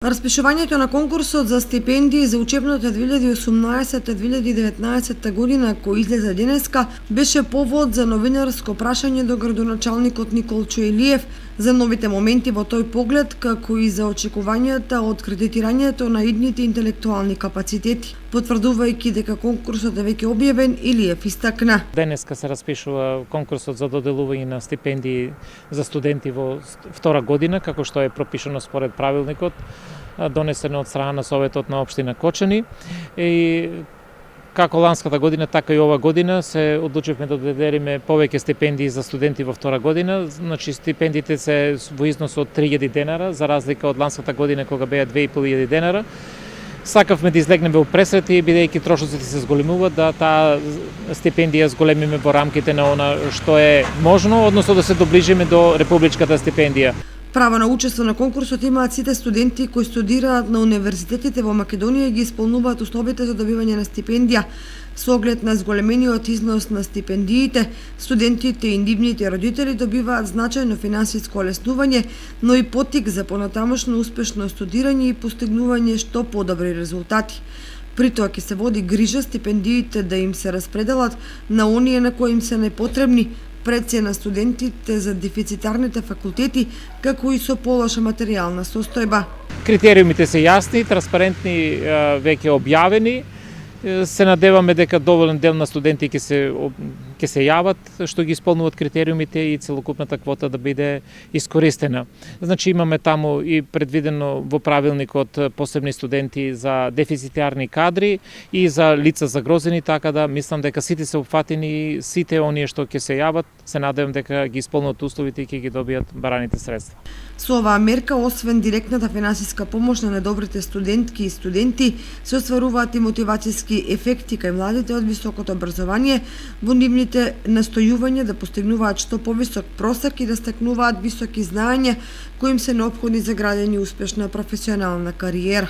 Распишувањето на конкурсот за стипендии за учебната 2018-2019 година, кој излезе денеска, беше повод за новинарско прашање до градоначалникот Николчо Илиев за новите моменти во тој поглед, како и за очекувањата од кредитирањето на идните интелектуални капацитети. Потврдувајќи дека конкурсот е веќе објавен, Илиев истакна: Денеска се распишува конкурсот за доделување на стипендии за студенти во втора година, како што е пропишано според правилникот, донесено од страна на Советот на општина Кочани. И како ланската година, така и ова година се одлучивме да доделиме повеќе стипендии за студенти во втора година. Значи стипендиите се во износ од 3000 денара, за разлика од ланската година кога беа 2500 денара. Сакавме да излегнеме у пресрети, бидејќи трошоците се зголемуваат, да таа стипендија зголемиме во рамките на она што е можно, односно да се доближиме до републичката стипендија. Право на учество на конкурсот имаат сите студенти кои студираат на универзитетите во Македонија и ги исполнуваат условите за добивање на стипендија. Со оглед на зголемениот износ на стипендиите, студентите и нивните родители добиваат значајно финансиско олеснување, но и поттик за понатамошно успешно студирање и постигнување што подобри резултати. При тоа ќе се води грижа стипендиите да им се распределат на оние на кои им се непотребни, пред се на студентите за дефицитарните факултети, како и со полоша материјална состојба. Критериумите се јасни, транспарентни, веќе објавени. Се надеваме дека доволен дел на студенти ќе се јават, што ги исполнуваат критериумите и целокупната квота да биде искористена. Значи имаме таму и предвидено во правилникот посебни студенти за дефицитарни кадри и за лица загрозени, така да мислам дека сите се опфатени, сите оние што ќе се јават, се надевам дека ги исполнуваат условите и ќе ги добијат бараните средства. Со оваа мерка, освен директната финансиска помош на недобрите студентки и студенти, се остваруваат и мотивацијски ефекти кај младите од високото образование во нивните настојување да постигнуваат што повисок просек и да стекнуваат високи знаења кои им се неопходни за градење успешна професионална кариера.